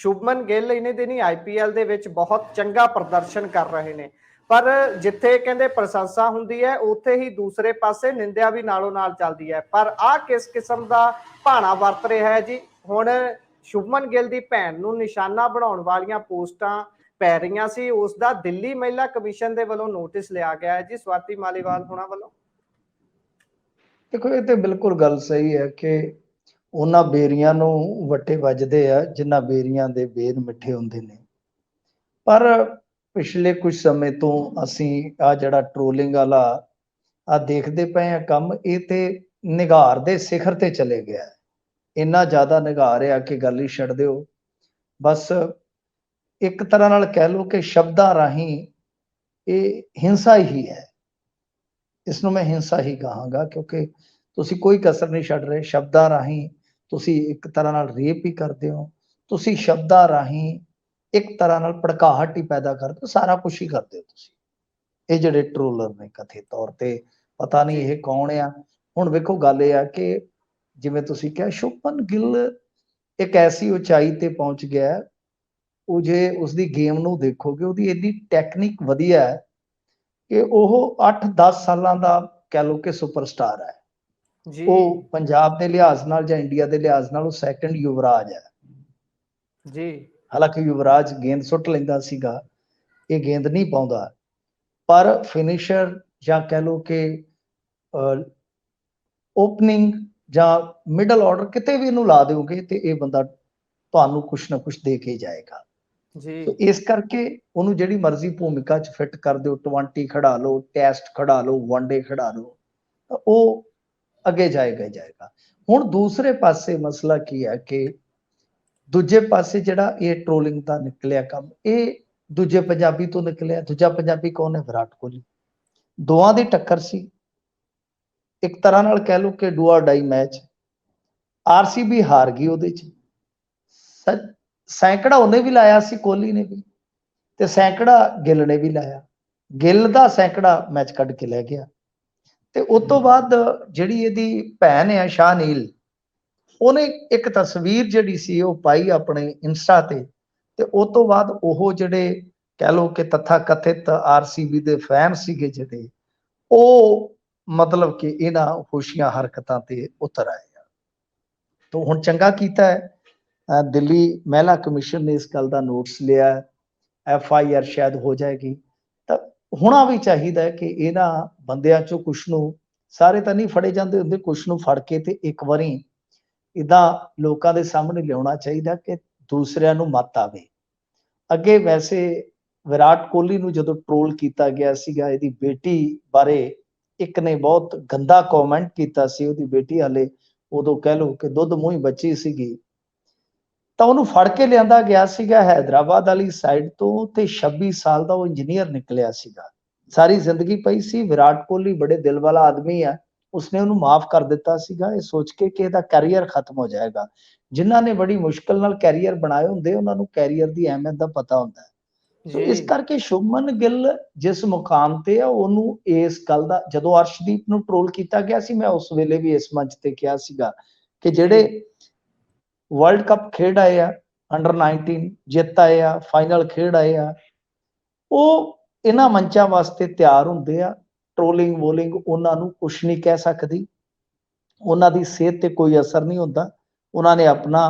ਸ਼ੁਭਮਨ ਗਿੱਲ ਇਹਨੇ ਦਿਨੀ IPL ਦੇ ਵਿੱਚ ਬਹੁਤ ਚੰਗਾ ਪ੍ਰਦਰਸ਼ਨ ਕਰ ਰਹੇ ਨੇ, ਪਰ ਜਿੱਥੇ ਕਹਿੰਦੇ ਪ੍ਰਸ਼ੰਸਾ ਹੁੰਦੀ ਹੈ ਉੱਥੇ ਹੀ ਦੂਸਰੇ ਪਾਸੇ ਨਿੰਦਿਆ ਵੀ ਨਾਲੋਂ ਨਾਲ ਚੱਲਦੀ ਹੈ। ਪਰ ਆਹ ਕਿਸ ਕਿਸਮ ਦਾ ਭਾਣਾ ਵਰਤ ਰਿਹਾ ਹੈ ਜੀ। ਹੁਣ ਸ਼ੁਭਮਨ ਗਿੱਲ ਦੀ ਭੈਣ ਨੂੰ ਨਿਸ਼ਾਨਾ ਬਣਾਉਣ ਵਾਲੀਆਂ ਪੋਸਟਾਂ ਪੈ ਰਹੀਆਂ ਸੀ, ਉਸ ਦਾ ਦਿੱਲੀ ਮਹਿਲਾ ਕਮਿਸ਼ਨ ਦੇ ਵੱਲੋਂ ਨੋਟਿਸ ਲਿਆ ਗਿਆ ਹੈ ਜੀ ਸਵਾਤੀ ਮਾਲੀਵਾਲ ਹੋਣਾ ਵੱਲੋਂ। देखो ये तो बिल्कुल गल सही है कि उन्हां बेरियां नूं वट्टे वजदे आ जिन्हां बेरियां दे बेर मिठे हुंदे ने। पर पिछले कुछ समय तो असीं आ जिहड़ा ट्रोलिंग वाला आ देखदे पए आ काम, ये ते निगार दे सिखर ते चले गया है। इन्ना ज़्यादा निगार आ कि गल ही छड्ड दिओ। बस एक तरह नाल कह लो कि शब्दां राहीं ये हिंसा ही है। इसनूं मैं हिंसा ही कहांगा क्योंकि तुसी कोई कसर नहीं छड्ड रहे। शब्दां राहीं तुसी एक तरह नाल रेप ही करदे हो, तुसी शब्दां राहीं एक तरह नाल भड़काहट ही पैदा करदे हो, सारा कुछ ही करदे हो तुसी। ये जिहड़े ट्रोलर ने कथित तौर ते पता नहीं ये कौन आ। हुण वेखो गल ये आ कि जिवें तुसी कहा शुभमन गिल एक ऐसी उचाई ते पहुंच गया है, ਉਹ ਜੇ ਉਸਦੀ ਗੇਮ ਨੂੰ ਦੇਖੋਗੇ ਉਹਦੀ ਇੰਨੀ ਟੈਕਨੀਕ ਵਧੀਆ ਹੈ ਕਿ ਉਹ 8-10 ਸਾਲਾਂ ਦਾ ਕਹਿ ਲਓ ਕਿ ਸੁਪਰਸਟਾਰ ਹੈ ਜੀ। ਉਹ ਪੰਜਾਬ ਦੇ ਲਿਹਾਜ਼ ਨਾਲ ਜਾਂ ਇੰਡੀਆ ਦੇ ਲਿਹਾਜ਼ ਨਾਲ ਉਹ ਸੈਕੰਡ ਯੁਵਰਾਜ ਹੈ ਜੀ। ਹਾਲਾਂਕਿ ਯੁਵਰਾਜ ਗੇਂਦ ਸੁੱਟ ਲੈਂਦਾ ਸੀਗਾ, ਇਹ ਗੇਂਦ ਨਹੀਂ ਪਾਉਂਦਾ, ਪਰ ਫਿਨਿਸ਼ਰ ਜਾਂ ਕਹਿ ਲਓ ਕਿ ਓਪਨਿੰਗ ਜਾਂ ਮਿਡਲ ਆਰਡਰ ਕਿਤੇ ਵੀ ਇਹਨੂੰ ਲਾ ਦਿਓਗੇ ਤੇ ਇਹ ਬੰਦਾ ਤੁਹਾਨੂੰ ਕੁਛ ਨਾ ਕੁਛ ਦੇ ਕੇ ਜਾਏਗਾ जी। तो इस करके उन्होंने जिहड़ी मर्जी भूमिका च फिट कर दो, 20 खड़ा लो, टेस्ट खड़ा लो, वनडे खड़ा लो, तो वो अगे जाएगा ही जाएगा। हुण दूसरे पासे मसला की है कि दूजे पासे जिहड़ा ये ट्रोलिंग दा निकलिया काम, ये दूजे पंजाबी तो निकलिया। दूजा पंजाबी कौन है? विराट कोहली। दोवां दी टक्कर सी, एक तरह नाल कह लो कि डू और डाई मैच। RCB हार गई उहदे च। सैकड़ा उन्हें भी लाया सी, कोहली ने भी, ते सैकड़ा गिल ने भी लाया। गिल दा सैकड़ा मैच कट के लै गया। ते उस तो बाद जिहड़ी इहदी भैन है शाहनील, उहने एक तस्वीर जिहड़ी सी वो पाई अपने इंस्टा ते, ते उस तो बाद ओह जिहड़े कह लो कि तथा कथित RCB दे फैन सीगे जिहड़े, ओ मतलब कि इन्हां होशियां हरकतां ते उतर आए। तो हुण चंगा कीता है दिल्ली महिला कमिशन ने इस गल का नोटिस लिया, FIR शायद हो जाएगी। तो होना भी चाहिए कि इन्हां बंदियां चों कुछ नूं, सारे तो नहीं फड़े जाते होंदे, कुछ नूं फड़ के ते एक बारी इदां लोकां दे सामने लियाउणा चाहिए कि दूसरिਆਂ नूं मत आवे। अगे वैसे विराट कोहली नूं जदों ट्रोल किया गया सीगा, इहदी बेटी बारे एक ने बहुत गंदा कॉमेंट किया सी। उहदी बेटी हाले उदों कह लो कि दुध मूंह बची सीगी, तो उन्होंने फड़ के लिया गया सीगा हैदराबाद वाली साइड तो, ते 26 साल का वो इंजीनियर निकलिया सीगा। सारी जिंदगी पई सी। विराट कोहली बड़े दिल वाला आदमी है, उसने उन्होंने माफ कर दिता सीगा ये सोच के कि इहदा कैरियर खत्म हो जाएगा। जिन्हां ने बड़ी मुश्किल नाल कैरियर बनाए हुंदे उन्हां नूं कैरियर दी अहमियत दा पता हुंदा है। तो इस करके शुभमन गिल जिस मुकाम ते है उन्होंने इस गल दा, जदों अर्शदीप नूं ट्रोल किया गया सी, मैं उस वेले भी इस मंच ते कहा सीगा कि जिहड़े वर्ल्ड कप खेड आए आ, अंडर 19 जित आए आ, फाइनल खेड आए आ, वो इन्हां मंचां वास्ते तैयार हुंदे आ। ट्रोलिंग वोलिंग उन्हां नूं कुछ नहीं कह सकदी, उन्हां दी सेहत ते कोई असर नहीं हुंदा। उन्हां ने अपना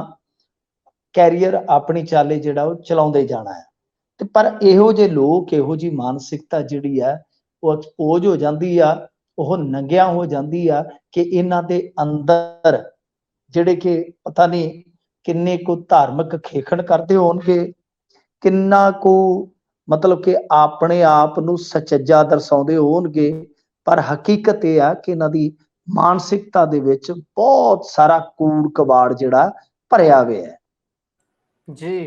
कैरियर अपनी चाले जिहड़ा वो चलाउंदे जाना है। ते पर इहो जे लोक, इहो जी मानसिकता जिहड़ी है वो एक्सपोज हो जांदी आ, वो नंगिया हो जांदी आ कि इन्हां दे अंदर जिहड़े कि पता नहीं किन्ने को धार्मिक खेखण करते होणगे, किन्ना को मतलब कि अपने आप नूं सचज्जा दर्शाउंदे होणगे, पर हकीकत यह है कि इन्हां दी मानसिकता दे विच बहुत सारा कूड़ कबाड़ जिहड़ा भरिया होया है जी।